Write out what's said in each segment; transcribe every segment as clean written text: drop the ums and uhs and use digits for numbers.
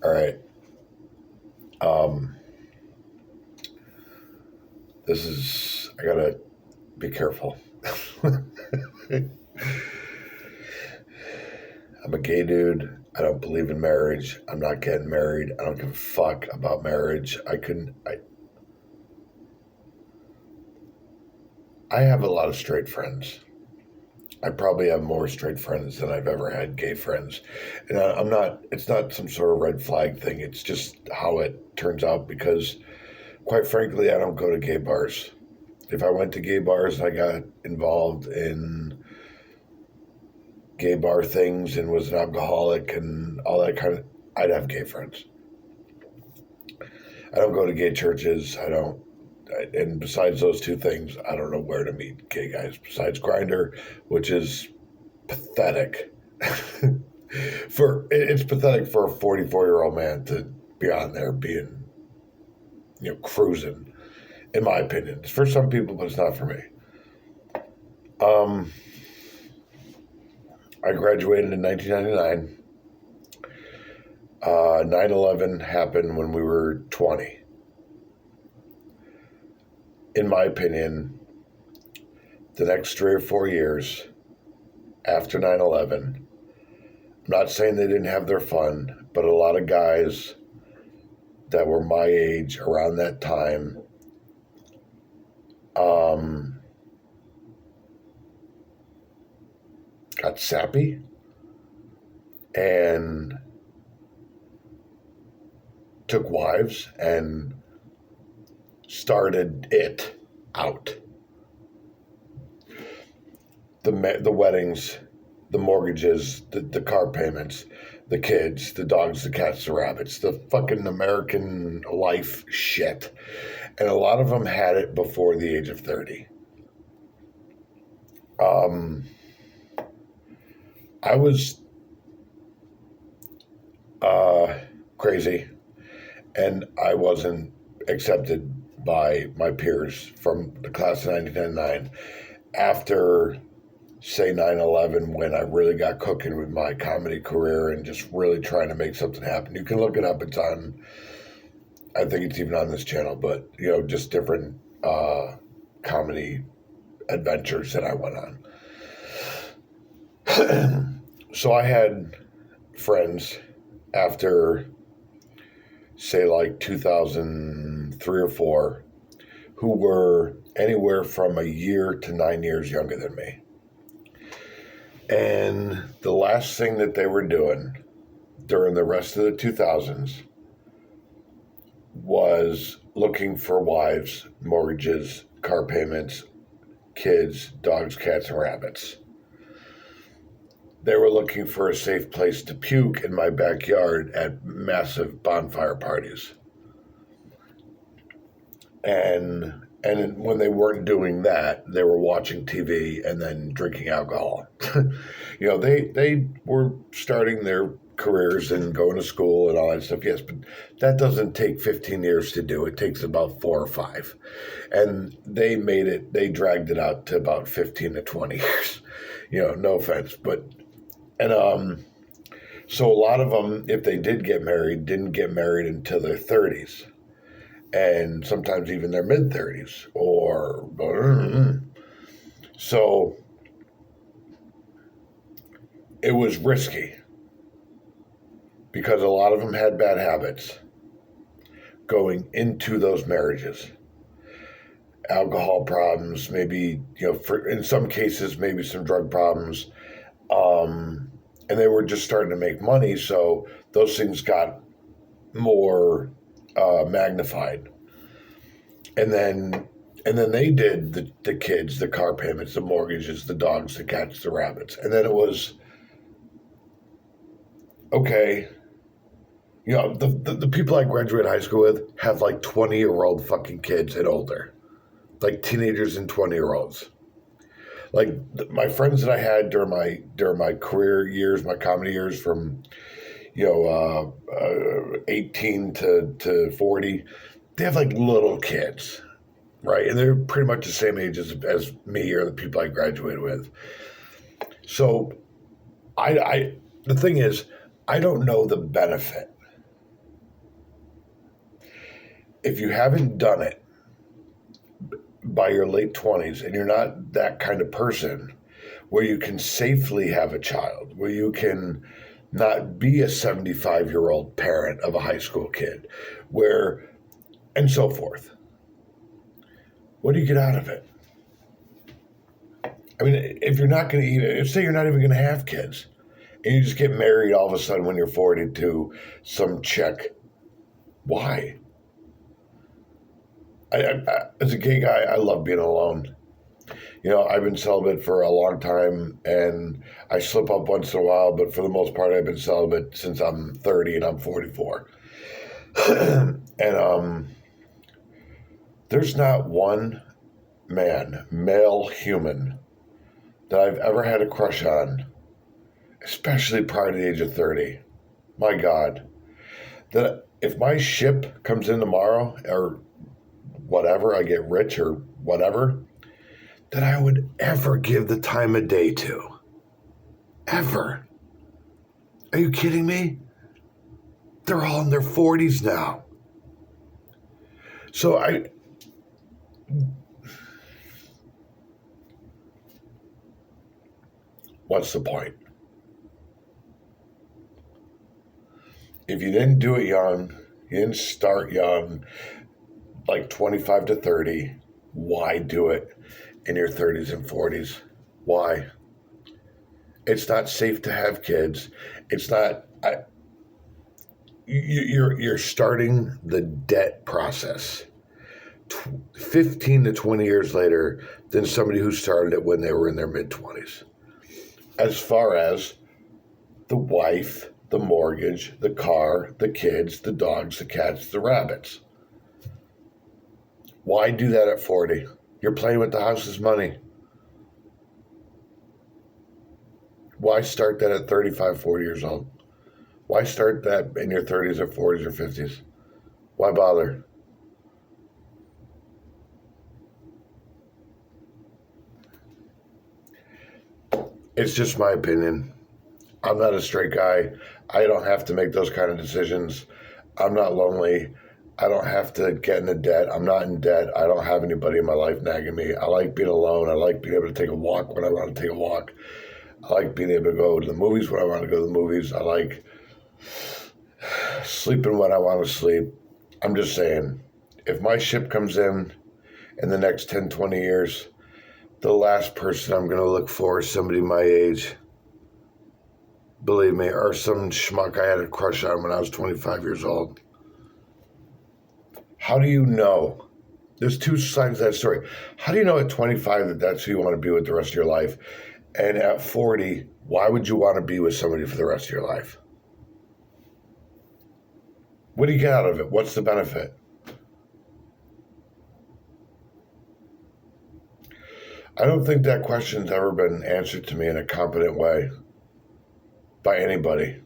All right. Um, I gotta be careful. I'm a gay dude. I don't believe in marriage. I'm not getting married. I don't give a fuck about marriage. I have a lot of straight friends. I probably have more straight friends than I've ever had gay friends. And I'm not, it's not some sort of red flag thing. It's just how it turns out because, quite frankly, I don't go to gay bars. If I went to gay bars, I got involved in gay bar things and was an alcoholic and all that kind of, I'd have gay friends. I don't go to gay churches. And besides those two things, I don't know where to meet gay guys besides Grinder, which is pathetic. It's pathetic for a 44-year-old man to be on there being, cruising. In my opinion, it's for some people, but it's not for me. Um, I graduated in 1999. 9/11 happened when we were 20. In my opinion, the next 3 or 4 years after 9/11, I'm not saying they didn't have their fun, but a lot of guys that were my age around that time um, got sappy and took wives and started it out. The weddings, the mortgages, the car payments, the kids, the dogs, the cats, the rabbits, the fucking American life shit. And a lot of them had it before the age of 30. Um, I was uh, crazy, and I wasn't accepted by my peers from the class of 1999 after, say, 9/11, when I really got cooking with my comedy career and just really trying to make something happen. You can look it up. It's on, I think it's even on this channel, but, just different comedy adventures that I went on. So I had friends after, say, like 2003 or 4, who were anywhere from a year to 9 years younger than me. And the last thing that they were doing during the rest of the 2000s was looking for wives, mortgages, car payments, kids, dogs, cats, and rabbits. They were looking for a safe place to puke in my backyard at massive bonfire parties. And when they weren't doing that, they were watching TV and then drinking alcohol. They were starting their careers and going to school and all that stuff. Yes, but that doesn't take 15 years to do. It takes about 4 or 5. And they dragged it out to about 15 to 20 years. No offense, but and so a lot of them, if they did get married, didn't get married until their 30s, and sometimes even their mid 30s. So it was risky because a lot of them had bad habits going into those marriages. Alcohol problems, maybe, in some cases, maybe some drug problems. And they were just starting to make money, so those things got more magnified. And then they did the kids, the car payments, the mortgages, the dogs, the cats, the rabbits. And then it was, okay, the people I graduated high school with have like 20-year-old fucking kids and older, like teenagers and 20-year-olds. Like my friends that I had during my career years, my comedy years, from 18 to 40, they have like little kids, right? And they're pretty much the same age as me or the people I graduated with. So the thing is, I don't know the benefit if you haven't done it by your late 20s and you're not that kind of person where you can safely have a child, where you can not be a 75-year-old parent of a high school kid, and so forth. What do you get out of it? I mean, if you're not going to say you're not even going to have kids, and you just get married all of a sudden when you're 40 to some chick, why? As a gay guy, I love being alone. I've been celibate for a long time, and I slip up once in a while, but for the most part, I've been celibate since I'm 30 and I'm 44. And there's not one male human, that I've ever had a crush on, especially prior to the age of 30. My God. That if my ship comes in tomorrow or whatever, I get rich or whatever, that I would ever give the time of day to. Ever. Are you kidding me? They're all in their 40s now. So what's the point? If you didn't do it young, you didn't start young, like 25 to 30, why do it in your 30s and 40s? Why? It's not safe to have kids. It's not. You're starting the debt process 15 to 20 years later than somebody who started it when they were in their mid-20s. As far as the wife, the mortgage, the car, the kids, the dogs, the cats, the rabbits. Why do that at 40? You're playing with the house's money. Why start that at 35, 40 years old? Why start that in your 30s or 40s or 50s? Why bother? It's just my opinion. I'm not a straight guy. I don't have to make those kind of decisions. I'm not lonely. I don't have to get into debt. I'm not in debt. I don't have anybody in my life nagging me. I like being alone. I like being able to take a walk when I want to take a walk. I like being able to go to the movies when I want to go to the movies. I like sleeping when I want to sleep. I'm just saying, if my ship comes in the next 10, 20 years, the last person I'm going to look for is somebody my age. Believe me, or some schmuck I had a crush on when I was 25 years old. How do you know? There's two sides of that story. How do you know at 25 that that's who you want to be with the rest of your life? And at 40, why would you want to be with somebody for the rest of your life? What do you get out of it? What's the benefit? I don't think that question's ever been answered to me in a competent way by anybody.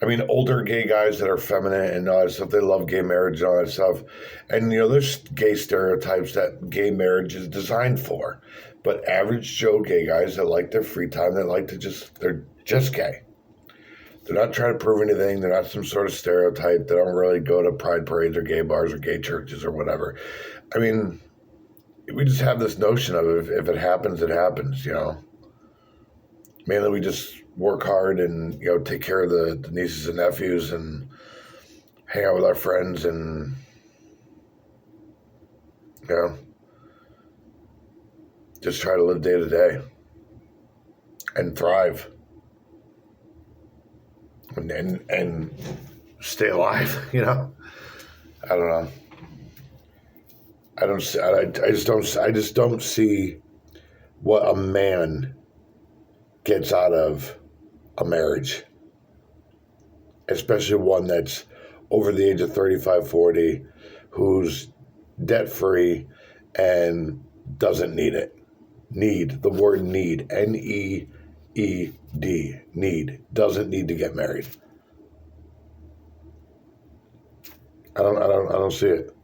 I mean, older gay guys that are feminine and all that stuff, they love gay marriage and all that stuff. And, there's gay stereotypes that gay marriage is designed for. But average Joe gay guys that like their free time, they're just gay. They're not trying to prove anything. They're not some sort of stereotype. They don't really go to pride parades or gay bars or gay churches or whatever. I mean, we just have this notion of if it happens, it happens, Mainly we just work hard and, take care of the nieces and nephews and hang out with our friends and, just try to live day to day and thrive and stay alive, I don't know. I just don't see what a man gets out of a marriage, especially one that's over the age of 35, 40, who's debt-free and doesn't need it. Need, the word need, N-E-E-D, need, doesn't need to get married. I don't see it.